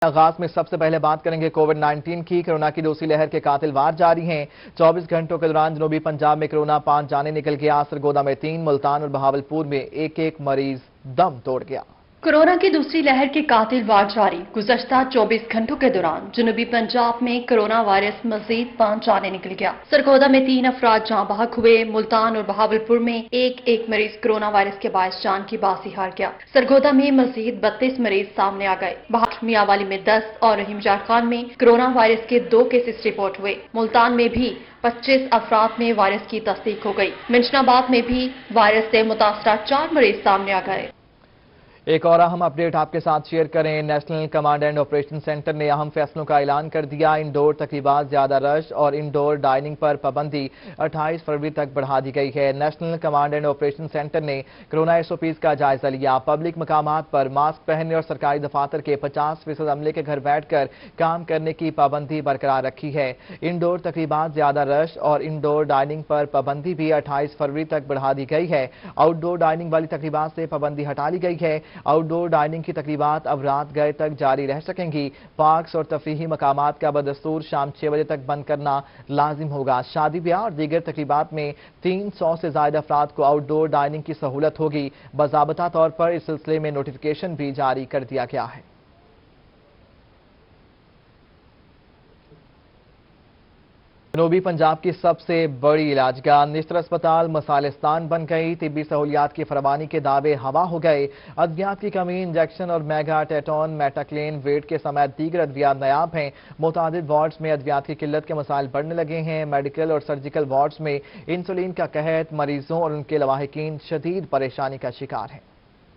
آغاز میں سب سے پہلے بات کریں گے کووڈ-19 کی۔ کورونا کی دوسری لہر کے قاتل وار جاری ہیں۔ 24 گھنٹوں کے دوران جنوبی پنجاب میں کورونا 5 جانیں نکل گیا۔ سرگودا میں 3، ملتان اور بہاولپور میں ایک مریض دم توڑ گیا۔ کورونا کی دوسری لہر کے قاتل وار جاری۔ گزشتہ 24 گھنٹوں کے دوران جنوبی پنجاب میں کورونا وائرس مزید 5 جانیں نکل گیا۔ سرگودا میں 3 افراد جاں بحق ہوئے۔ ملتان اور بہاولپور میں ایک مریض کورونا وائرس کے باعث جان کی باسی ہار گیا۔ سرگودا میں مزید 32 مریض سامنے آ گئے۔ میاں والی میں 10 اور رحیم جار خان میں کورونا وائرس کے 2 کیسز رپورٹ ہوئے۔ ملتان میں بھی 25 افراد میں وائرس کی تصدیق ہو گئی۔ منشناباد میں بھی وائرس سے متاثرہ 4 مریض سامنے آ گئے۔ ایک اور اہم اپڈیٹ آپ کے ساتھ شیئر کریں۔ National command and operation centre نے اہم فیصلوں کا اعلان کر دیا۔ انڈور تقریبات، زیادہ رش اور انڈور ڈائننگ پر پابندی 28 فروری تک بڑھا دی گئی ہے۔ National command and operation centre نے کورونا SOPs کا جائزہ لیا۔ پبلک مقامات پر ماسک پہننے اور سرکاری دفاتر کے 50% عملے کے گھر بیٹھ کر کام کرنے کی پابندی برقرار رکھی ہے۔ انڈور تقریبات، زیادہ رش اور انڈور ڈائننگ پر پابندی بھی 28 فروری تک بڑھا دی گئی ہے۔ آؤٹ ڈور ڈائننگ والی تقریبات سے پابندی ہٹا لی گئی ہے۔ آؤٹ ڈور ڈائننگ کی تقریبات اب رات گئے تک جاری رہ سکیں گی۔ پارکس اور تفریحی مقامات کا بدستور شام 6 بجے تک بند کرنا لازم ہوگا۔ شادی بیاہ اور دیگر تقریبات میں 300 سے زائد افراد کو آؤٹ ڈور ڈائننگ کی سہولت ہوگی۔ باضابطہ طور پر اس سلسلے میں نوٹیفیکیشن بھی جاری کر دیا گیا ہے۔ جنوبی پنجاب کی سب سے بڑی علاجگاہ نشتر اسپتال مثالستان بن گئی۔ طبی سہولیات کی فراوانی کے دعوے ہوا ہو گئے۔ ادویات کی کمی، انجیکشن اور میگا ٹیٹون، میٹاکلین، ویٹ کے سمیت دیگر ادویات نایاب ہیں۔ متعدد وارڈز میں ادویات کی قلت کے مسائل بڑھنے لگے ہیں۔ میڈیکل اور سرجیکل وارڈز میں انسولین کا قحط، مریضوں اور ان کے لواحقین شدید پریشانی کا شکار ہیں۔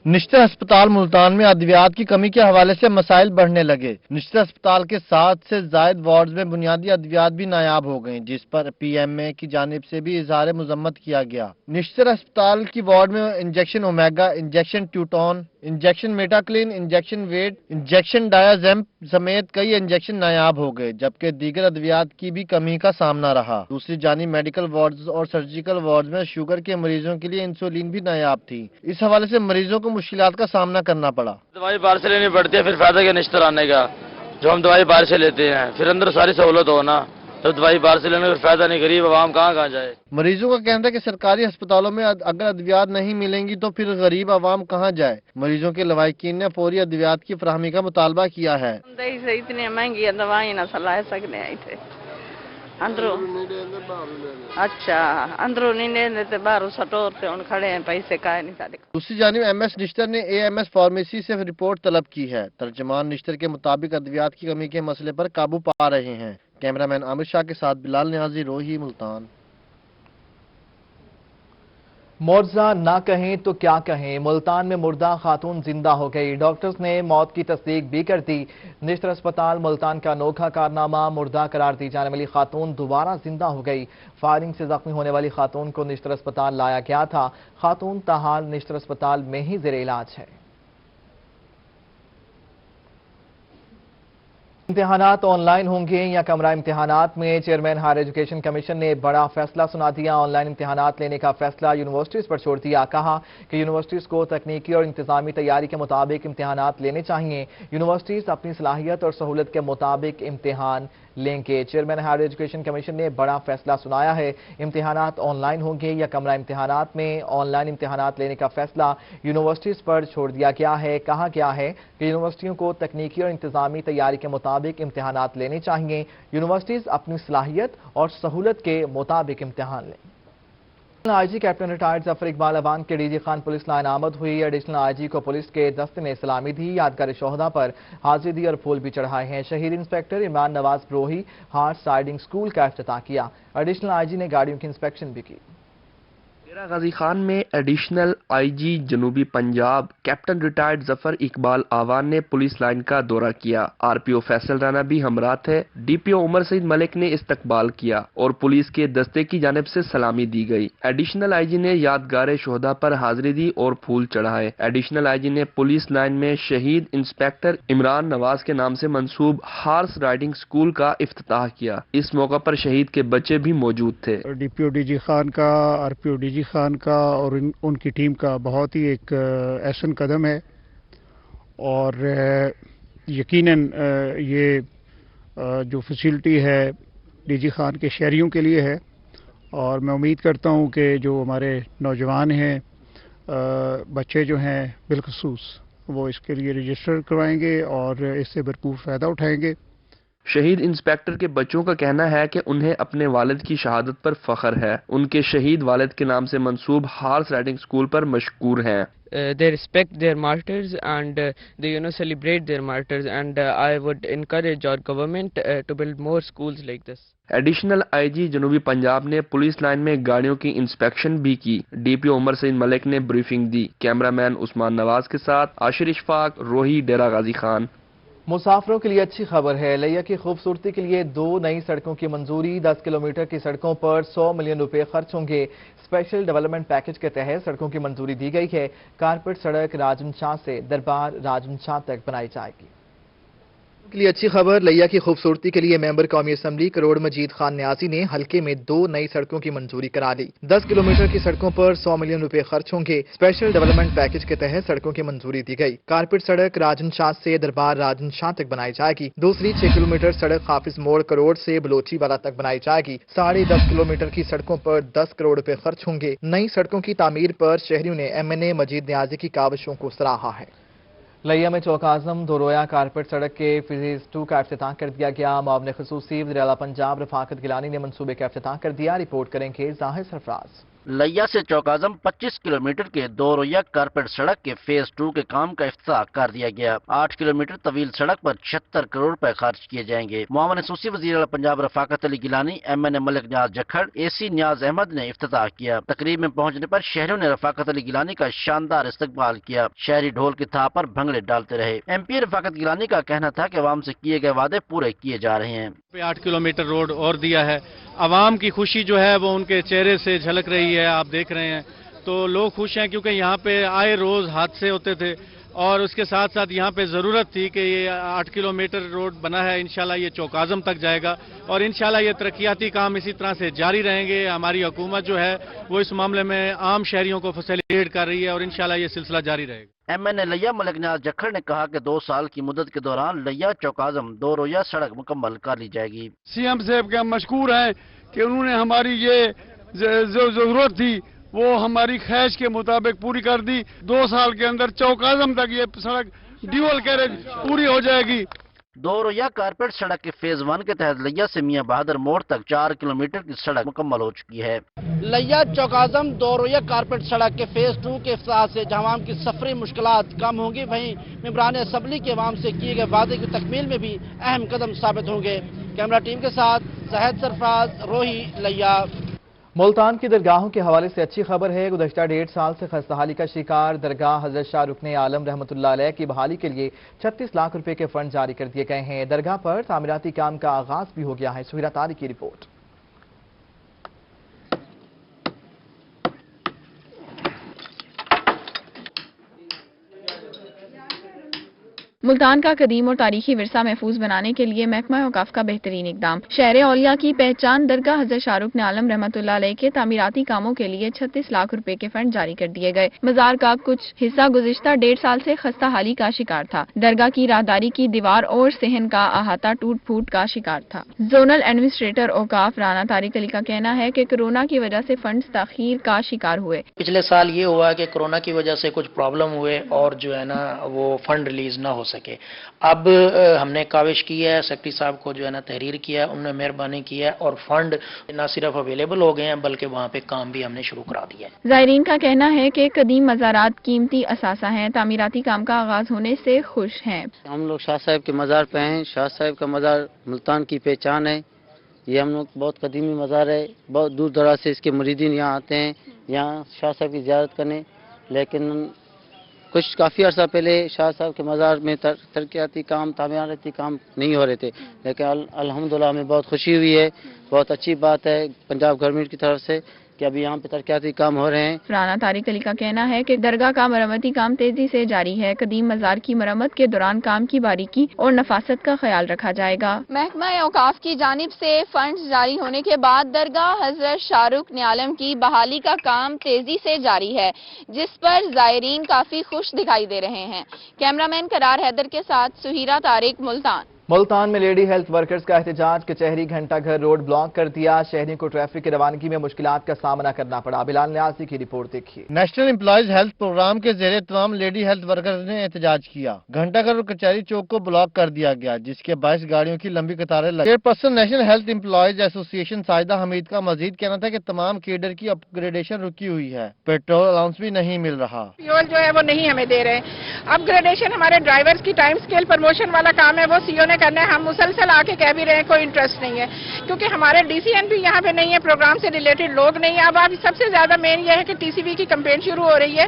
نشتر اسپتال ملتان میں ادویات کی کمی کے حوالے سے مسائل بڑھنے لگے۔ نشتر اسپتال کے 7 سے زائد وارڈز میں بنیادی ادویات بھی نایاب ہو گئیں، جس پر PMA کی جانب سے بھی اظہار مذمت کیا گیا۔ نشتر اسپتال کی وارڈ میں انجیکشن اومیگا، انجیکشن ٹیوٹون، انجیکشن میٹاکلین، انجیکشن ویٹ، انجیکشن ڈایازیمپ سمیت کئی انجیکشن نایاب ہو گئے، جبکہ دیگر ادویات کی بھی کمی کا سامنا رہا۔ دوسری جانب میڈیکل وارڈز اور سرجیکل وارڈز میں شوگر کے مریضوں کے لیے انسولین بھی نایاب تھی۔ اس حوالے سے مریضوں کو مشکلات کا سامنا کرنا پڑا۔ دوائی باہر سے لینی پڑتی ہے، پھر فائدہ کیا نشتر آنے کا، جو ہم دوائی باہر سے لیتے ہیں، پھر اندر ساری سہولت ہو نا، تو دوائی باہر سے لینے کا فائدہ نہیں، غریب عوام کہاں جائے۔ مریضوں کا کہنا ہے کہ سرکاری ہسپتالوں میں اگر ادویات نہیں ملیں گی تو پھر غریب عوام کہاں جائے۔ مریضوں کے لواحقین نے فوری ادویات کی فراہمی کا مطالبہ کیا ہے۔ اتنی مہنگی دوائیں نہ لا سکنے اندروں اچھا اندروں نہیں دیتے، باہر سٹور سے ہوں کھڑے ہیں، پیسے کا نہیں سارے۔ دوسری جانب MS نشتر نے AMS فارمیسی سے رپورٹ طلب کی ہے۔ ترجمان نشتر کے مطابق ادویات کی کمی کے مسئلے پر قابو پا رہے ہیں۔ کیمرامین عامر شاہ کے ساتھ بلال نیازی، روہی، ملتان۔ معجزہ نہ کہیں تو کیا کہیں، ملتان میں مردہ خاتون زندہ ہو گئی۔ ڈاکٹرز نے موت کی تصدیق بھی کر دی۔ نشتر اسپتال ملتان کا انوکھا کارنامہ، مردہ قرار دی جانے والی خاتون دوبارہ زندہ ہو گئی۔ فائرنگ سے زخمی ہونے والی خاتون کو نشتر اسپتال لایا گیا تھا۔ خاتون تاحال نشتر اسپتال میں ہی زیر علاج ہے۔ امتحانات آن لائن ہوں گے یا کمرہ امتحانات میں؟ چیئرمین ہائر ایجوکیشن کمیشن نے بڑا فیصلہ سنا دیا۔ آن لائن امتحانات لینے کا فیصلہ یونیورسٹیز پر چھوڑ دیا۔ کہا کہ یونیورسٹیز کو تکنیکی اور انتظامی تیاری کے مطابق امتحانات لینے چاہیے۔ یونیورسٹیز اپنی صلاحیت اور سہولت کے مطابق امتحان لیں گے۔ چیئرمین ہائر ایجوکیشن کمیشن نے بڑا فیصلہ سنایا ہے۔ امتحانات آن لائن ہوں گے یا کمرہ امتحانات میں؟ آن لائن امتحانات لینے کا فیصلہ یونیورسٹیز پر چھوڑ دیا گیا ہے۔ کہا گیا ہے کہ یونیورسٹیوں کو تکنیکی اور انتظامی تیاری کے مطابق امتحانات لینے چاہیے۔ یونیورسٹیز اپنی صلاحیت اور سہولت کے مطابق امتحان لیں۔ IG کیپٹن ریٹائرڈ ظفر اقبال اوان کے DG خان پولیس لائن آمد ہوئی۔ ایڈیشنل IG کو پولیس کے دستے نے سلامی دی، یادگار شہداء پر حاضری دی اور پھول بھی چڑھائے ہیں۔ شہید انسپکٹر عمران نواز بروہی ہارس رائڈنگ سکول کا افتتاح کیا۔ ایڈیشنل IG نے گاڑیوں کی انسپیکشن بھی کی۔ ڈیرہ غازی خان میں ایڈیشنل IG جنوبی پنجاب کیپٹن ریٹائرڈ ظفر اقبال آوان نے پولیس لائن کا دورہ کیا۔ RPO فیصل رانا بھی ہمراہ تھے۔ DPO عمر سعید ملک نے استقبال کیا اور پولیس کے دستے کی جانب سے سلامی دی گئی۔ ایڈیشنل IG نے یادگار شہداء پر حاضری دی اور پھول چڑھائے۔ ایڈیشنل IG نے پولیس لائن میں شہید انسپکٹر عمران نواز کے نام سے منسوب ہارس رائڈنگ سکول کا افتتاح کیا۔ اس موقع پر شہید کے بچے بھی موجود تھے۔ DPO DG خان کا، RPO DG خان کا اور ان کی ٹیم کا بہت ہی ایک احسن قدم ہے، اور यकीनन ये जो फैसिलिटी है डीजी खान के शहरियों के लिए है, और मैं उम्मीद करता हूँ कि जो हमारे नौजवान हैं, बच्चे जो हैं बिलखसूस, वो इसके लिए रजिस्टर करवाएंगे और इससे भरपूर फ़ायदा उठाएंगे। शहीद इंस्पेक्टर के बच्चों का कहना है कि उन्हें अपने वालिद की शहादत पर फख्र है। उनके शहीद वालिद के नाम से मंसूब हॉर्स राइडिंग स्कूल पर मशकूर हैं। They respect their martyrs and they celebrate their martyrs, and I would encourage our government to build more schools like this. Additional IG जनूबी पंजाब ने पुलिस लाइन में गाड़ियों की इंस्पेक्शन भी की। डीपीओ उमर सईद मलिक ने ब्रीफिंग दी। कैमरामैन उस्मान नवाज के साथ आशिर इशफाक, रोही, डेरा गाजी खान। मुसाफिरों के लिए अच्छी खबर है। लिया की खूबसूरती के लिए 2 नई सड़कों की मंजूरी। 10 किलोमीटर की सड़कों पर 100 मिलियन रुपए खर्च होंगे। स्पेशल डेवलपमेंट पैकेज के तहत सड़कों की मंजूरी दी गई है। कारपेट सड़क राजन शाह से दरबार राजन शाह तक बनाई जाएगी। के लिए अच्छी खबर। लिया की खूबसूरती के लिए मेंबर कौमी असम्बली करोड़ मजीद खान न्याजी ने हल्के में 2 नई सड़कों की मंजूरी करा ली। 10 किलोमीटर की सड़कों पर 100 मिलियन रुपए खर्च होंगे। स्पेशल डेवलपमेंट पैकेज के तहत सड़कों की मंजूरी दी गई। कारपेट सड़क राजन शाह से दरबार राजन शाह तक बनाई जाएगी। दूसरी 6 किलोमीटर सड़क हाफिज मोड़ करोड़ से बलोची वाला तक बनाई जाएगी। 10.5 किलोमीटर की सड़कों पर 10 करोड़ रुपए खर्च होंगे। नई सड़कों की तामीर पर शहरियों ने MNA मजीद न्याजी की काविशों को सराहा है। लिया में चौक आजम दोरोया कारपेट सड़क के फेज 2 का इफ्तिताह कर दिया गया। मुआविन खुसूसी वज़ीर आला पंजाब रफाकत गिलानी ने मंसूबे का इफ्तिताह कर दिया। रिपोर्ट करेंगे जाहिर सरफराज। लिया से चौक आजम 25 किलोमीटर के दोरोया कारपेट सड़क के फेज 2 के काम का इफ्तिताह कर दिया गया। 8 किलोमीटर तवील सड़क पर 76 करोड़ रुपए खर्च किए जाएंगे। मुआविन खुसूसी वज़ीर आला पंजाब रफाकत अली गिलानी, MNA मलिक न्याज जखड़, AC न्याज अहमद ने इफ्तिताह किया। तकरीब में पहुंचने पर शहरियों ने रफाकत अली गिलानी का शानदार इस्तकबाल किया। शहरी ढोल की थाप पर भंगड़े डालते रहे। MP रफाकत गिलानी का कहना था कि अवाम से किए गए वादे पूरे किए जा रहे हैं। 8 किलोमीटर रोड और दिया है। अवाम की खुशी जो है वो उनके चेहरे से झलक रही है, आप देख रहे हैं। तो लोग खुश हैं क्योंकि यहाँ पे आए रोज हादसे होते थे और उसके साथ साथ यहाँ पे ज़रूरत थी कि ये 8 किलोमीटर रोड बना है। इंशाल्लाह ये चौक आजम तक जाएगा और इंशाल्लाह ये तरक्याती काम इसी तरह से जारी रहेंगे। हमारी हुकूमत जो है वो इस मामले में आम शहरियों को फैसिलिटेट कर रही है और इंशाल्लाह ये सिलसिला जारी रहेगा। MNA लिया मलिक न्याज जखड़ ने कहा कि 2 साल की मुद्दत के दौरान लिया चौक आजम दोरोया सड़क मुकम्मल कर ली जाएगी। CM साहब के हम मशकूर हैं कि उन्होंने हमारी ये जो जरूरत थी वो हमारी ख्वाहिश के मुताबिक पूरी कर दी। 2 साल के अंदर चौक आजम तक ये सड़क ड्यूअल कैरेज पूरी हो जाएगी। दोरोया कारपेट सड़क के फेज 1 के तहत लिया से मियां बहादुर मोड़ तक 4 किलोमीटर की सड़क मुकम्मल हो चुकी है। लिया चौक आजम दोरोया कारपेट सड़क के फेज 2 के इफ्तिताह से आवाम की सफरी मुश्किलात कम होंगी, वहीं मेंबरान असम्बली के अवाम से किए गए वादे की तकमील में भी अहम कदम साबित होंगे। कैमरा टीम के साथ जाहिद सरफराज, रोही, लिया। मुल्तान की दरगाहों के हवाले से अच्छी खबर है। गुज़श्ता 1.5 साल से खस्ताहाली का शिकार दरगाह हजरत शाह रुकने आलम रहमतुल्लाह अलैह की बहाली के लिए 36 लाख रुपए के फंड जारी कर दिए गए हैं। दरगाह पर तामीराती काम का आगाज भी हो गया है। सुहिरा तारी की रिपोर्ट। मुल्तान का कदीम और तारीखी विरसा महफूज बनाने के लिए महकमा औकाफ का बेहतरीन इकदाम। शहर औलिया की पहचान दरगाह हजरत शाहरुख आलम रहमतुल्लाह अलैह के तामीराती कामों के लिए 36 लाख रुपए के फंड जारी कर दिए गए। मजार का कुछ हिस्सा गुज़िश्ता 1.5 साल से खस्ता हाली का शिकार था। दरगाह की राहदारी की दीवार और सहन का अहाता टूट फूट का शिकार था। जोनल एडमिनिस्ट्रेटर औकाफ राना तारिक अली का कहना है कि कोरोना की वजह से फंड ताखीर का शिकार हुए। पिछले साल ये हुआ कि कोरोना की वजह से कुछ प्रॉब्लम हुए और जो है ना वो फंड रिलीज ना हो सके। अब हमने काविश की है, सेक्रेटरी साहब को जो है ना तहरीर किया, उन्होंने मेहरबानी की है और फंड न सिर्फ अवेलेबल हो गए हैं बल्कि वहाँ पे काम भी हमने शुरू करा दिया है। ज़ायरीन का कहना है कि कदीम मज़ारात कीमती असासा हैं, तामीराती काम का आगाज होने से खुश हैं। हम लोग शाह साहब के मज़ार पे हैं। शाह साहब का मज़ार मुल्तान की पहचान है। ये हम लोग बहुत कदीमी मज़ार है। बहुत दूर दराज से इसके मुरीदीन यहाँ आते हैं, यहाँ शाह साहब की ज़ियारत करने। लेकिन कुछ काफ़ी अर्सा पहले शाह साहब के मज़ार में तरक्याती काम, तामीराती काम नहीं हो रहे थे, लेकिन अल्हम्दुलिल्लाह हमें बहुत खुशी हुई है। बहुत अच्छी बात है पंजाब गवर्नमेंट की तरफ से کہ ابھی یہاں پہ ترقیاتی کام ہو رہے ہیں۔ رانا طارق علی کا کہنا ہے کہ درگاہ کا مرمتی کام تیزی سے جاری ہے۔ قدیم مزار کی مرمت کے دوران کام کی باریکی اور نفاست کا خیال رکھا جائے گا۔ محکمہ اوقاف کی جانب سے فنڈز جاری ہونے کے بعد درگاہ حضرت شاہ رخ نے عالم کی بحالی کا کام تیزی سے جاری ہے، جس پر زائرین کافی خوش دکھائی دے رہے ہیں۔ کیمرامین قرار حیدر کے ساتھ سہیرہ طارق، ملتان۔ ملتان میں لیڈی ہیلتھ ورکرز کا احتجاج، کچہری گھنٹہ گھر روڈ بلاک کر دیا، شہریوں کو ٹریفک کی روانگی میں مشکلات کا سامنا کرنا پڑا۔ بلال نیازی کی رپورٹ دیکھیے۔ نیشنل امپلائیز ہیلتھ پروگرام کے زیر اہتمام لیڈی ہیلتھ ورکرز نے احتجاج کیا۔ گھنٹہ گھر اور کچہری چوک کو بلاک کر دیا گیا، جس کے باعث گاڑیوں کی لمبی قطاریں لگی۔ چیئرپرسن نیشنل ہیلتھ امپلائیز ایسوسی ایشن ساجدہ حمید کا مزید کہنا تھا کہ تمام کیڈر کی اپ گریڈیشن رکی ہوئی ہے، پیٹرول الاؤنس بھی نہیں مل رہا۔ فیول جو ہے وہ نہیں ہمیں دے رہے ہیں۔ اپ گریڈیشن ہمارے ڈرائیورز کی ٹائم سکیل پروموشن والا کام ہے، وہ سی او نے کرنا ہے۔ ہم مسلسل آ کے کہہ بھی رہے ہیں، کوئی انٹرسٹ نہیں ہے، کیونکہ ہمارے ڈی سی این بھی یہاں پہ نہیں ہے، پروگرام سے ریلیٹڈ لوگ نہیں ہیں۔ اب سب سے زیادہ مین یہ ہے کہ ٹی سی بی کی کمپین شروع ہو رہی ہے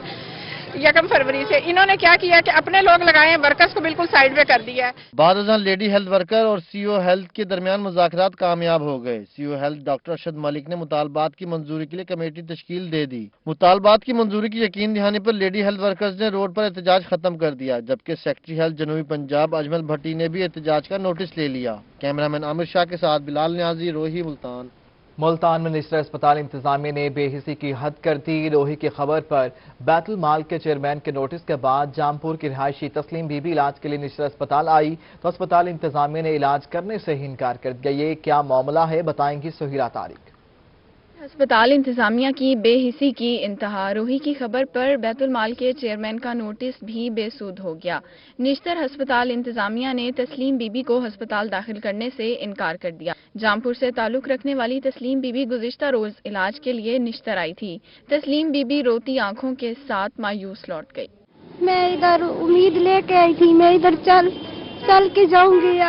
1 فروری سے۔ انہوں نے کیا کیا کہ اپنے لوگ لگائے ہیں، ورکرز کو بالکل سائیڈ پہ کر دیا ہے۔ بعد ازاں لیڈی ہیلتھ ورکر اور سی او ہیلتھ کے درمیان مذاکرات کامیاب ہو گئے۔ سی O health doctor Arshad Malik نے مطالبات کی منظوری کے لیے کمیٹی تشکیل دے دی۔ مطالبات کی منظوری کی یقین دہانی پر لیڈی ہیلتھ ورکرز نے روڈ پر احتجاج ختم کر دیا، جبکہ سیکرٹری ہیلتھ جنوبی پنجاب اجمل بھٹی نے بھی احتجاج کا نوٹس لے لیا۔ کیمرامین عامر شاہ کے ساتھ بلال نیازی، روہی، ملتان۔ ملتان میں نشتر اسپتال انتظامیہ نے بے حسی کی حد کر دی۔ روہی کی خبر پر بیت المال کے چیئرمین کے نوٹس کے بعد جامپور کی رہائشی تسلیم بی بی علاج کے لیے نشتر اسپتال آئی تو اسپتال انتظامیہ نے علاج کرنے سے ہی انکار کر دیا۔ یہ کیا معاملہ ہے، بتائیں گی سہیرہ طارق۔ اسپتال انتظامیہ کی بے حسی کی انتہا۔ روہی کی خبر پر بیت المال کے چیئرمین کا نوٹس بھی بے سود ہو گیا۔ نشتر ہسپتال انتظامیہ نے تسلیم بی بی کو ہسپتال داخل کرنے سے انکار کر دیا۔ جامپور سے تعلق رکھنے والی تسلیم بی بی گزشتہ روز علاج کے لیے نشتر آئی تھی۔ تسلیم بی بی روتی آنکھوں کے ساتھ مایوس لوٹ گئی۔ میں ادھر امید لے کے آئی تھی، میں ادھر چل کے جاؤں گی،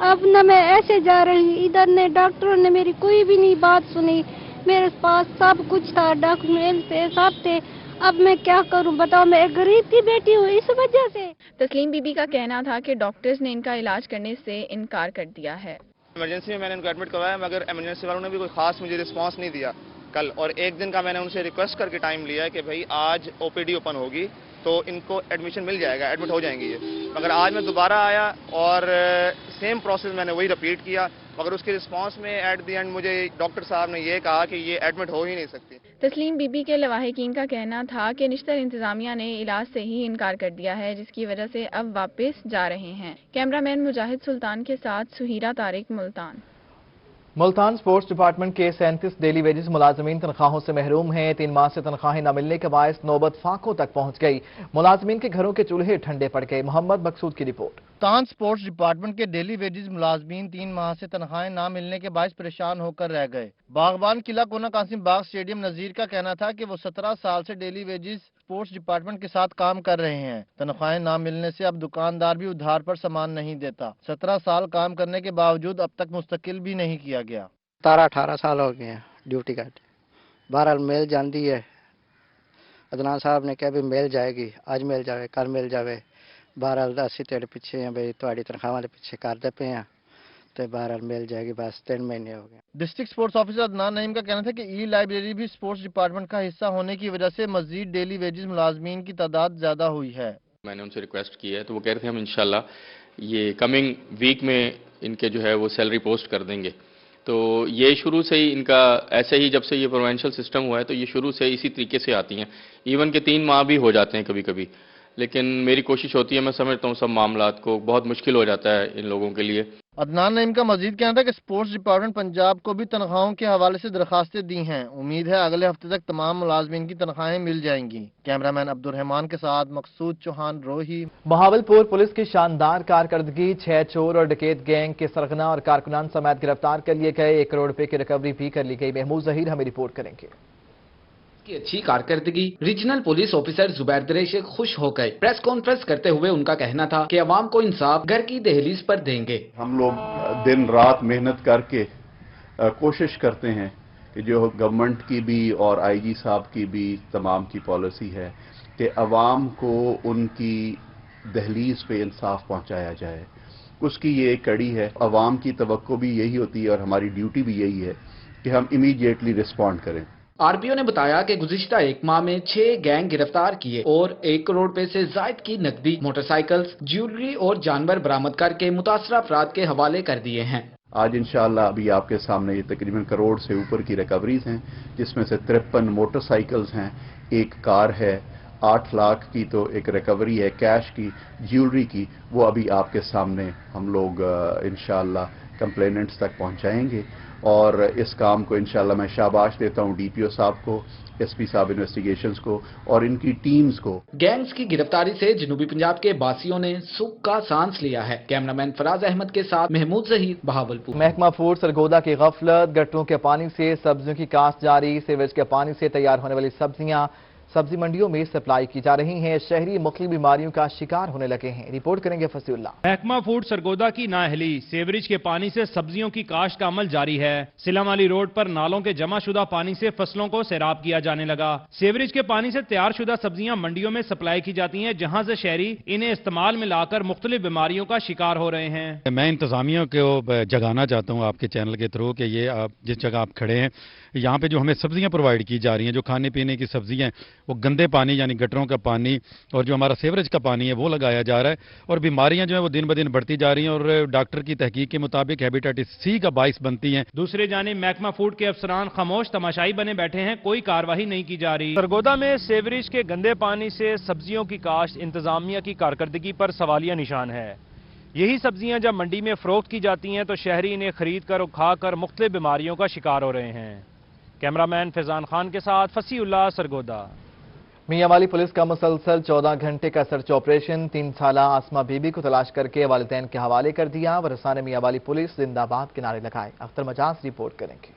اب نہ میں ایسے جا رہی، ادھر نے ڈاکٹروں نے میری کوئی بھی نہیں بات سنی۔ میرے پاس سب کچھ تھا، ڈاکومنٹ تھے، سب تھے، اب میں کیا کروں بتاؤ، میں ایک غریب کی بیٹی ہوں اس وجہ سے۔ تسلیم بی بی کا کہنا تھا کہ ڈاکٹرز نے ان کا علاج کرنے سے انکار کر دیا ہے۔ ایمرجنسی میں نے ان کو ایڈمٹ کروایا، مگر ایمرجنسی والوں نے بھی کوئی خاص مجھے رسپانس نہیں دیا کل، اور 1 دن کا میں نے ان سے ریکویسٹ کر کے ٹائم لیا کہ بھائی آج او پی ڈی اوپن ہوگی تو ان کو ایڈمیشن مل جائے گا، ایڈمٹ ہو جائیں گی یہ، مگر آج میں دوبارہ آیا اور سیم پروسیس میں نے وہی رپیٹ کیا، مگر اس کے رسپانس میں ایٹ دی اینڈ مجھے ڈاکٹر صاحب نے یہ کہا کہ یہ ایڈمٹ ہو ہی نہیں سکتی۔ تسلیم بی بی کے لواحقین کا کہنا تھا کہ نشتر انتظامیہ نے علاج سے ہی انکار کر دیا ہے، جس کی وجہ سے اب واپس جا رہے ہیں۔ کیمرامین مجاہد سلطان کے ساتھ سہیرہ طارق، ملتان۔ ملتان سپورٹس ڈپارٹمنٹ کے 37 ڈیلی ویجز ملازمین تنخواہوں سے محروم ہیں۔ 3 ماہ سے تنخواہیں نہ ملنے کے باعث نوبت فاقوں تک پہنچ گئی۔ ملازمین کے گھروں کے چولہے ٹھنڈے پڑ گئے۔ محمد مقصود کی رپورٹ۔ ملتان سپورٹس ڈپارٹمنٹ کے ڈیلی ویجز ملازمین 3 ماہ سے تنخواہیں نہ ملنے کے باعث پریشان ہو کر رہ گئے۔ باغبان قلعہ کونا قاسم باغ اسٹیڈیم نذیر کا کہنا تھا کہ وہ 17 سال سے ڈیلی ویجز سپورٹس ڈپارٹمنٹ کے ساتھ کام کر رہے ہیں۔ تنخواہیں نہ ملنے سے اب دکاندار بھی ادھار پر سامان نہیں دیتا۔ 17 سال کام کرنے کے باوجود اب تک مستقل بھی نہیں کیا گیا۔ 17-18 سال ہو گئے ہیں ڈیوٹی کرتے، بہرحال مل جاندی ہے۔ عدنان صاحب نے کہا بھی مل جائے گی، آج مل جائے، کل مل جائے۔ بہرحال اسی تیرے پیچھے ہیں بھائی، تھوڑی تنخواہ والے پیچھے کرتے پے ہیں تو بہرحال مل جائے گی، بس 3 مہینے ہو گئے۔ ڈسٹرکٹ سپورٹس آفیسر عدنان نعیم کا کہنا تھا کہ ای لائبریری بھی سپورٹس ڈپارٹمنٹ کا حصہ ہونے کی وجہ سے مزید ڈیلی ویجز ملازمین کی تعداد زیادہ ہوئی ہے۔ میں نے ان سے ریکویسٹ کی ہے تو وہ کہہ رہے تھے ہم انشاءاللہ یہ کمنگ ویک میں ان کے جو ہے وہ سیلری پوسٹ کر دیں گے۔ تو یہ شروع سے ہی ان کا ایسے ہی، جب سے یہ پروونشل سسٹم ہوا ہے تو یہ شروع سے اسی طریقے سے آتی ہیں، ایون کہ 3 ماہ بھی ہو جاتے ہیں کبھی کبھی، لیکن میری کوشش ہوتی ہے، میں سمجھتا ہوں سب معاملات کو بہت مشکل ہو جاتا ہے ان لوگوں کے لیے۔ عدنان نعیم کا مزید کہنا تھا کہ سپورٹس ڈپارٹمنٹ پنجاب کو بھی تنخواہوں کے حوالے سے درخواستیں دی ہیں، امید ہے اگلے ہفتے تک تمام ملازمین کی تنخواہیں مل جائیں گی۔ کیمرامین عبد الرحمان کے ساتھ مقصود چوہان، روہی۔ بہاولپور پولیس کی شاندار کارکردگی، 6 چور اور ڈکیت گینگ کے سرغنہ اور کارکنان سمیت گرفتار کر لیے گئے، 1 کروڑ روپے کی ریکوری بھی کر لی گئی۔ محمود ظہیر ہمیں رپورٹ کریں گے۔ کی اچھی کارکردگی، ریجنل پولیس آفیسر زبیر دریشے خوش ہو گئے۔ پریس کانفرنس کرتے ہوئے ان کا کہنا تھا کہ عوام کو انصاف گھر کی دہلیز پر دیں گے۔ ہم لوگ دن رات محنت کر کے کوشش کرتے ہیں کہ جو گورنمنٹ کی بھی اور آئی جی صاحب کی بھی تمام کی پالیسی ہے کہ عوام کو ان کی دہلیز پہ انصاف پہنچایا جائے، اس کی یہ ایک کڑی ہے۔ عوام کی توقع بھی یہی ہوتی ہے اور ہماری ڈیوٹی بھی یہی ہے کہ ہم امیڈیٹلی رسپونڈ کریں۔ आरपीओ ने बताया कि गुज़िश्ता एक माह में 6 गैंग गिरफ्तार किए और 1 करोड़ रुपए से जायद की नकदी, मोटरसाइकिल्स, ज्वेलरी और जानवर बरामद करके मुतासरा अफराद के हवाले कर दिए हैं। आज इंशाअल्लाह अभी आपके सामने ये तकरीबन करोड़ से ऊपर की रिकवरीज हैं, जिसमें से 53 मोटरसाइकिल्स हैं, 1 कार है, 8 लाख की तो एक रिकवरी है कैश की, ज्वेलरी की, वो अभी आपके सामने हम लोग इंशाअल्लाह कंप्लेनेंट्स तक पहुंचाएंगे। और इस काम को इंशाअल्लाह मैं शाबाश देता हूं डीपीओ साहब को, एसपी साहब इन्वेस्टिगेशंस को और इनकी टीम्स को। गैंग्स की गिरफ्तारी से जनूबी पंजाब के बासियों ने सुख का सांस लिया है। कैमरामैन फराज अहमद के साथ महमूद जहीर, बहावलपुर। महकमा फूड सरगोदा की गफलत, गटरों के पानी से सब्जियों की काश्त जारी, सीवेज के पानी से तैयार होने वाली सब्जियां सब्जी मंडियों में सप्लाई की जा रही हैं। शहरी मुख्तलिफ बीमारियों का शिकार होने लगे हैं। रिपोर्ट करेंगे फसीउल्लाह। महकमा फूड सरगोदा की नाअहली, सेवरेज के पानी से सब्जियों की काश्त का अमल जारी है। सिलामाली रोड पर नालों के जमा शुदा पानी से फसलों को सैराब किया जाने लगा। सेवरेज के पानी से तैयार शुदा सब्जियां मंडियों में सप्लाई की जाती हैं, जहां से शहरी इन्हें इस्तेमाल में लाकर मुख्तलिफ बीमारियों का शिकार हो रहे हैं। मैं इंतजामिया को जगाना चाहता हूँ आपके चैनल के थ्रू कि ये आप जिस जगह आप खड़े हैं, यहाँ पे जो हमें सब्जियां प्रोवाइड की जा रही हैं, जो खाने पीने की सब्जियां, वो गंदे पानी यानी गटरों का पानी और जो हमारा सेवरेज का पानी है वो लगाया जा रहा है और बीमारियां जो है वो दिन ब दिन बढ़ती जा रही हैं और डॉक्टर की तहकीक के मुताबिक हेपेटाइटिस सी का बाइस बनती हैं। दूसरे जानिब महकमा फूड के अफसरान खामोश तमाशाई बने बैठे हैं, कोई कार्रवाई नहीं की जा रही। सरगोदा में सेवरेज के गंदे पानी से सब्जियों की काश्त इंतजामिया की कारकर्दगी पर सवालिया निशान है। यही सब्जियां जब मंडी में फरोख्त की जाती हैं तो शहरी इन्हें खरीद कर और खाकर मुख्तलिफ बीमारियों का शिकार हो रहे हैं। कैमरामैन फैजान खान के साथ फसीउल्लाह, सरगोदा। मियांवाली पुलिस का मुसलसल 14 घंटे का सर्च ऑपरेशन 3 साला आसमा बीबी को तलाश करके वालिदैन के हवाले कर दिया। वरसाने मियांवाली पुलिस जिंदाबाद के नारे लगाए। अख्तर मजाज रिपोर्ट करेंगे।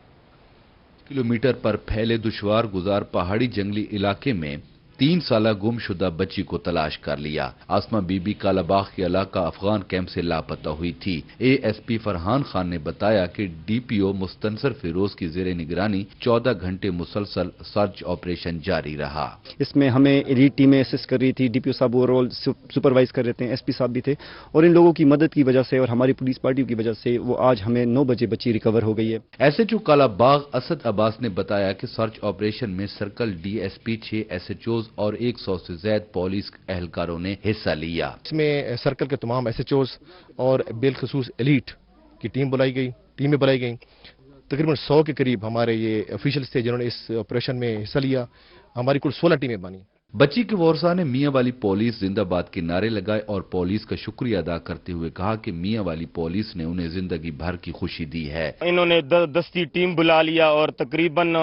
किलोमीटर पर फैले दुश्वार गुजार पहाड़ी जंगली इलाके में 3 साला गुमशुदा बच्ची को तलाश कर लिया। आसमा बीबी कालाबाग के इलाका अफगान कैंप से लापता हुई थी। एएसपी फरहान खान ने बताया कि डीपीओ मुस्तनसर फिरोज की जेर निगरानी 14 घंटे मुसलसल सर्च ऑपरेशन जारी रहा। इसमें हमें एलीट टीमें असिस्ट कर रही थी, डीपीओ साहब ओवरऑल सुपरवाइज कर रहे थे, एसपी साहब भी थे और इन लोगों की मदद की वजह से और हमारी पुलिस पार्टी की वजह से वो आज हमें 9 बजे बच्ची रिकवर हो गई है। एसएचओ कालाबाग असद अब्बास ने बताया कि सर्च ऑपरेशन में सर्कल डीएसपी, 6 एसएचओ और 100 से ज्यादा पुलिस एहलकारों ने हिस्सा लिया। इसमें सर्कल के तमाम एसएचओज और बिलखसूस एलीट की टीमें बुलाई गई। तकरीबन 100 के करीब हमारे ये ऑफिशियल्स थे जिन्होंने इस ऑपरेशन में हिस्सा लिया। हमारी कुल 16 टीमें बनी। बच्ची के वारसा ने मियां वाली पुलिस जिंदाबाद के नारे लगाए और पुलिस का शुक्रिया अदा करते हुए कहा कि मियां वाली पुलिस ने उन्हें जिंदगी भर की खुशी दी है। इन्होंने दस्ती टीम बुला लिया और तकरीबन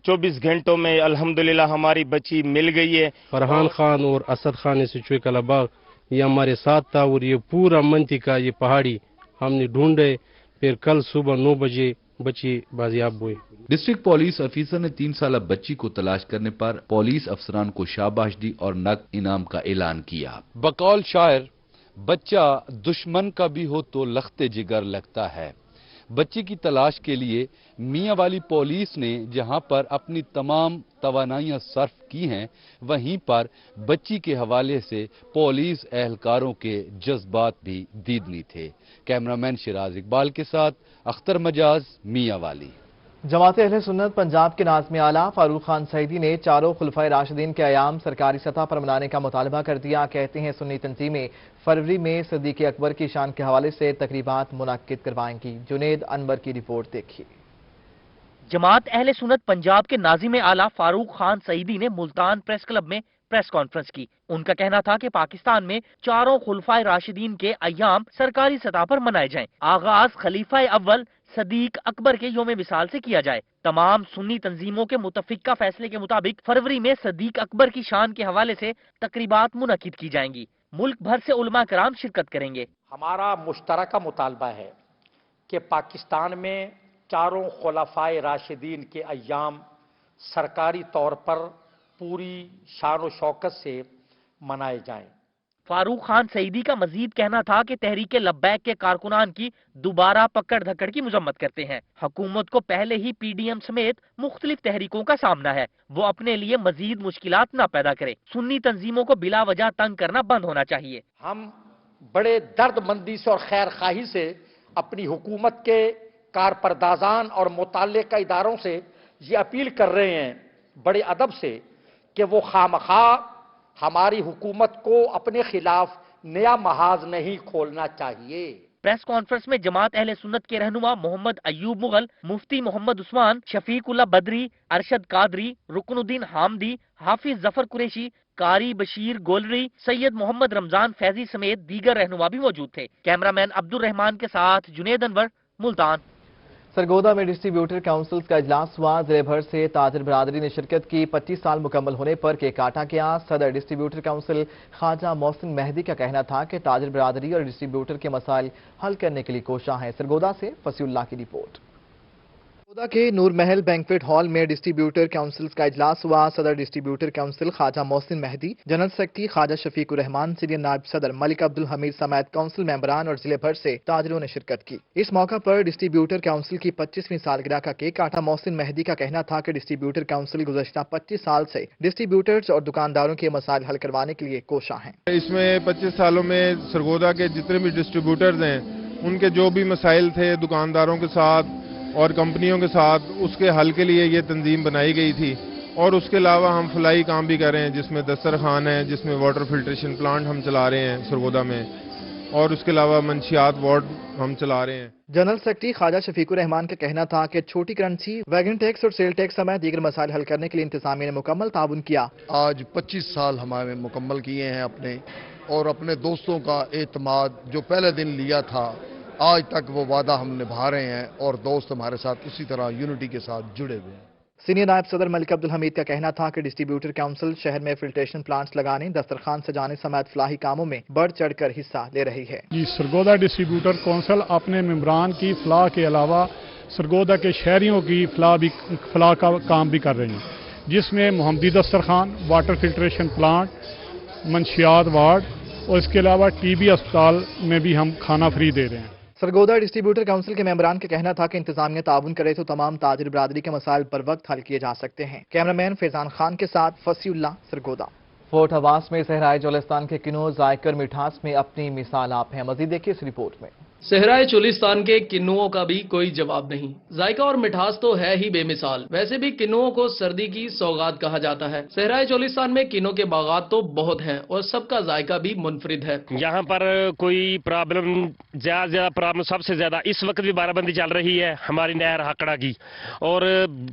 24 घंटों में अल्हम्दुलिल्लाह हमारी बच्ची मिल गई है। फरहान खान और असद खान एसएचओ कालाबाग ये हमारे साथ था और ये पूरा मंतिका ये पहाड़ी हमने ढूंढे, फिर कल सुबह 9 बजे बच्ची बाजियाब हुई। डिस्ट्रिक्ट पुलिस ऑफिसर ने 3 साला बच्ची को तलाश करने पर पुलिस अफसरान को शाबाश दी और नकद इनाम का ऐलान किया। बकौल शायर, बच्चा दुश्मन का भी हो तो लख्ते जिगर लगता है। बच्ची की तलाश के लिए मियां वाली पुलिस ने जहां पर अपनी तमाम तवानाइयां सर्फ की हैं, वहीं पर बच्ची के हवाले से पुलिस एहलकारों के जज्बात भी दीदनी थे। कैमरामैन शिराज इकबाल के साथ अख्तर मजाज, मियां वाली। जमात अहले सुन्नत पंजाब के नाज़िम आला फारूक खान सईदी ने चारों खुलफाए राशिदीन के अयाम सरकारी सतह पर मनाने का मुतालबा कर दिया। कहते हैं सुन्नी तंजीमें फरवरी में सिद्दीक़ अकबर की शान के हवाले से तकरीबात मुनक्किद करवाएंगी। जुनेद अनवर की रिपोर्ट देखिए। जमात अहले सुन्नत पंजाब के नाज़िम आला फारूक खान सईदी ने मुल्तान प्रेस क्लब में प्रेस कॉन्फ्रेंस की। उनका कहना था कि पाकिस्तान में चारों खुलफाए राशिदीन के अयाम सरकारी सतह पर मनाए जाएं। आगाज खलीफा अव्वल सदीक अकबर के योम विसाल से किया जाए। तमाम सुन्नी तंजीमों के मुतफिका फैसले के मुताबिक फरवरी में सदीक अकबर की शान के हवाले से तकरीबात मुनक्किद की जाएंगी। मुल्क भर से उलमा कराम शिरकत करेंगे। हमारा मुश्तरका मुतालबा है कि पाकिस्तान में चारों खुलफाए राशिदीन के अयाम सरकारी तौर पर पूरी शान व शौकत से मनाए जाएं। फारूक खान सईदी का मजीद कहना था कि तहरीक लब्बैक के कारकुनान की दोबारा पकड़ धकड़ की मजम्मत करते हैं। हुकूमत को पहले ही पीडीएम समेत मुख्तलिफ तहरीकों का सामना है, वो अपने लिए मजीद मुश्किलात न पैदा करे। सुन्नी तंजीमों को बिला वजह तंग करना बंद होना चाहिए। हम बड़े दर्दमंदी से और खैर खाही से अपनी हुकूमत के कारपरदाजान और मुताल्लिका इदारों से ये अपील कर रहे हैं बड़े अदब से कि वो खामखा हमारी हुकूमत को अपने खिलाफ नया महाज नहीं खोलना चाहिए। प्रेस कॉन्फ्रेंस में जमात अहले सुन्नत के रहनुमा मोहम्मद अयूब मुगल, मुफ्ती मोहम्मद उस्मान, शफीकुल्ला बदरी, अरशद कादरी, रुकनुद्दीन हामदी, हाफिज जफर कुरैशी, कारी बशीर गोलरी, सैयद मोहम्मद रमजान फैजी समेत दीगर रहनुमा भी मौजूद थे। कैमरामैन अब्दुल रहमान के साथ जुनेद अनवर, मुल्तान। सरगोदा में डिस्ट्रीब्यूटर काउंसिल का इजलास हुआ। जिले भर से ताजिर बरादरी ने शिरकत की। 25 साल मुकम्मल होने पर केक काटा गया। सदर डिस्ट्रीब्यूटर काउंसिल ख्वाजा मोहसिन मेहदी का कहना था कि ताजिर बरादरी और डिस्ट्रीब्यूटर के मसाइल हल करने के लिए कोशिश है। सरगोदा से फसीउल्लाह की रिपोर्ट। सरगोदा के नूर महल बैंक्वेट हॉल में डिस्ट्रीब्यूटर काउंसिल का इजलास हुआ। सदर distributor council Khawaja Mohsin Mehdi, general secretary Khawaja Shafiqur Rehman, senior नायब सदर मलिक अब्दुल हमीद समेत काउंसिल मेंबरान और जिले भर से ताजिरों ने शिरकत की। इस मौका पर डिस्ट्रीब्यूटर काउंसिल की 25वीं सालगिरह का केक काटा। मोहसिन मेहदी का कहना था कि डिस्ट्रीब्यूटर काउंसिल गुज़श्ता 25 साल से डिस्ट्रीब्यूटर्स और दुकानदारों के मसाइल हल करवाने के लिए कोशा है। इसमें 25 सालों में सरगोदा के जितने भी डिस्ट्रीब्यूटर्स हैं उनके जो भी मसाइल थे दुकानदारों के साथ और कंपनियों के साथ, उसके हल के लिए ये तंजीम बनाई गई थी। और उसके अलावा हम फलाई काम भी कर रहे हैं, जिसमें दस्तरखान है, जिसमें वाटर फिल्ट्रेशन प्लांट हम चला रहे हैं सरगोदा में, और उसके अलावा मंशियात वार्ड हम चला रहे हैं। जनरल सेक्रेटरी ख्वाजा शफीकुर रहमान का कहना था कि छोटी करेंसी, वैगन टैक्स और सेल टैक्स समेत दीगर मसाइल हल करने के लिए इंतजामिया ने मुकम्मल ताउन किया। आज 25 साल हमारे मुकम्मल किए हैं अपने, और अपने दोस्तों का एतमाद जो पहले दिन लिया था आज तक वो वादा हम निभा रहे हैं, और दोस्त हमारे साथ उसी तरह यूनिटी के साथ जुड़े हुए हैं। सीनियर नायब सदर मलिक अब्दुल हमीद का कहना था कि डिस्ट्रीब्यूटर काउंसिल शहर में फिल्ट्रेशन प्लांट्स लगाने, दस्तरखान सजाने समेत फलाही कामों में बढ़ चढ़कर हिस्सा ले रही है। जी, सरगोदा डिस्ट्रीब्यूटर काउंसिल अपने मेंबरान की फलाह के अलावा सरगोदा के शहरियों की फलाह का काम भी कर रही है, जिसमें मोहम्मदी दस्तरखान, वाटर फिल्ट्रेशन प्लांट, मंशियात वार्ड और इसके अलावा टीबी अस्पताल में भी हम खाना फ्री दे रहे हैं। सरगोदा डिस्ट्रीब्यूटर काउंसिल के मेंबरान का कहना था कि इंतजामिया ताउन करे तो तमाम ताजिर बरादरी के मसाइल पर वक्त हल किए जा सकते हैं। कैमरामैन फैजान खान के साथ फसीउल्लाह, सरगोदा। फोर्ट हवास में सहराए चोलिस्तान के किन्नू जायका और मिठास में अपनी मिसाल आप है। मजीद देखिए इस रिपोर्ट में। सहराए चोलिस्तान के किन्नुओं का भी कोई जवाब नहीं। जायका और मिठास तो है ही बेमिसाल। वैसे भी किन्नुओं को सर्दी की सौगात कहा जाता है। सहराए चोलिस्तान में किन्नों के बागात तो बहुत हैं और सबका जायका भी मुनफरिद है। यहाँ पर कोई प्रॉब्लम ज्यादा प्रॉब्लम सबसे ज्यादा इस वक्त भी बाराबंदी चल रही है हमारी नहर हाकड़ा की, और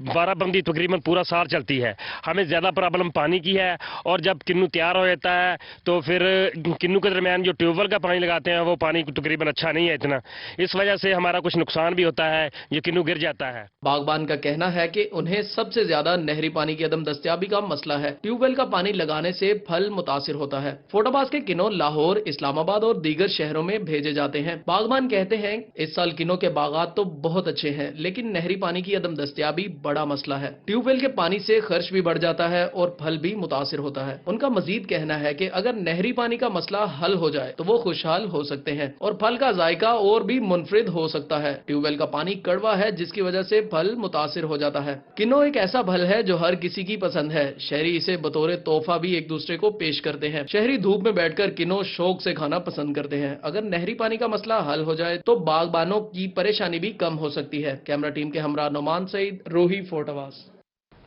बाराबंदी तकरीबन पूरा साल चलती है। हमें ज्यादा प्रॉब्लम पानी की है, और जब किन्नू तैयार हो जाता है तो फिर किन्नू के दरमियान जो ट्यूबवेल का पानी लगाते हैं वो पानी तकरीबन अच्छा नहीं है इतना, इस वजह से हमारा कुछ नुकसान भी होता है, ये किन्नू गिर जाता है। बागबान का कहना है कि उन्हें सबसे ज्यादा नहरी पानी की अदम दस्तयाबी का मसला है। ट्यूबवेल का पानी लगाने से फल मुतासिर होता है। फोर्टाबाज के किन्नों लाहौर, इस्लामाबाद और दीगर शहरों में भेजे जाते हैं। बागबान कहते हैं इस साल किन्नों के बागात तो बहुत अच्छे हैं, लेकिन नहरी पानी की अदम दस्तयाबी बड़ा मसला है। ट्यूबवेल के पानी से खर्च भी बढ़ जाता है और फल भी मुतासिर होता है। उनका मजीद कहना है कि अगर नहरी पानी का मसला हल हो जाए तो वो खुशहाल हो सकते हैं और फल का जायका और भी मुनफरिद हो सकता है। ट्यूबवेल का पानी कड़वा है जिसकी वजह से फल मुतासिर हो जाता है। किन्नू एक ऐसा फल है जो हर किसी की पसंद है। शहरी इसे बतौर तोहफा भी एक दूसरे को पेश करते हैं। शहरी धूप में बैठकर किन्नू शौक से खाना पसंद करते हैं। अगर नहरी पानी का मसला हल हो जाए तो बागबानों की परेशानी भी कम हो सकती है। कैमरा टीम के हमरा नोमान सईद, रोही, फोर्टावास।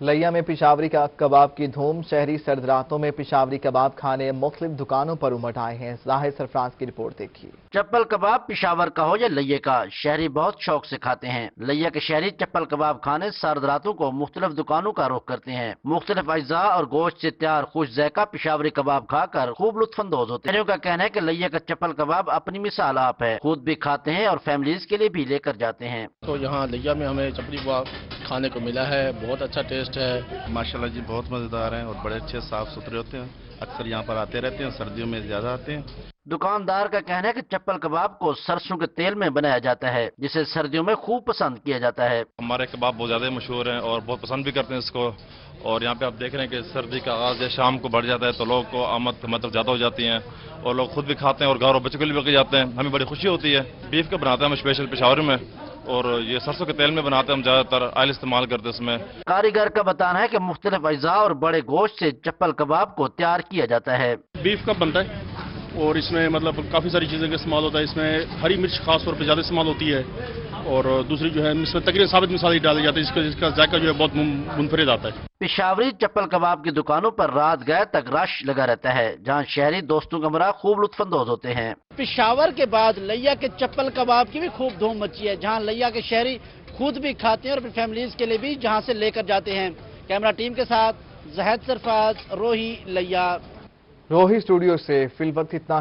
लैया में पिशावरी का कबाब की धूम। शहरी सर्द रातों में पिशावरी कबाब खाने मुख्तलिफ दुकानों पर उमड़ आए हैं। जाहिद सरफराज की रिपोर्ट देखिए। चप्पल कबाब पिशावर का हो या लैये का, शहरी बहुत शौक से खाते हैं। लैया के शहरी चप्पल कबाब खाने सर्द रातों को मुख्तलिफ दुकानों का रुख करते हैं। मुख्तलिफ अज्जा और गोश्त से तैयार खुश ज़ायका पिशावरी कबाब खाकर खूब लुत्फानंदोज होते हैं। का कहना है कि लैया का चप्पल कबाब अपनी मिसाल आप है। खुद भी खाते हैं और फैमिलीज के लिए भी लेकर जाते हैं। तो यहाँ लैया में हमें चप्पल कबाब खाने को मिला है, बहुत अच्छा टेस्ट है। माशाल्लाह जी, बहुत मजेदार हैं और बड़े अच्छे साफ सुथरे होते हैं। अक्सर यहाँ पर आते रहते हैं, सर्दियों में ज्यादा आते हैं। दुकानदार का कहना है कि चप्पल कबाब को सरसों के तेल में बनाया जाता है, जिसे सर्दियों में खूब पसंद किया जाता है। हमारे कबाब बहुत ज्यादा मशहूर हैं और बहुत पसंद भी करते हैं इसको। और यहाँ पे आप देख रहे हैं कि सर्दी का आगाज शाम को बढ़ जाता है तो लोगों को आमद मतलब ज्यादा हो जाती है और लोग खुद भी खाते हैं और घर और बच्चों के लिए भी जाते हैं। हमें बड़ी खुशी होती है। बीफ का बनाते हैं हम स्पेशल पेशावर में, और ये सरसों के तेल में बनाते हैं हम, ज्यादातर ऑयल इस्तेमाल करते हैं इसमें। कारीगर का बताना है कि मुख्तलिफ अज्जा और बड़े गोश्त से चप्पल कबाब को तैयार किया जाता है। बीफ का बनता है, और इसमें मतलब काफ़ी सारी चीज़ों का इस्तेमाल होता है। इसमें हरी मिर्च खास तौर पे ज़्यादा इस्तेमाल होती है और दूसरी जो है इसमें तकरीबन साबित मसाले डाले जाते हैं जिसका जायका जो है बहुत मुनफरिद आता है। पेशावरी चप्पल कबाब की दुकानों पर रात गए तक रश लगा रहता है, जहां शहरी दोस्तों का हमरा खूब लुत्फानंदोज होते हैं। पेशावर के बाद लिया के चप्पल कबाब की भी खूब धूम मची है, जहां लिया के शहरी खुद भी खाते हैं और अपनी फैमिलीज के लिए भी जहां से लेकर जाते हैं। कैमरा टीम के साथ जहद सरफराज, रोही लिया। रोही स्टूडियो से फिल वक्त इतना।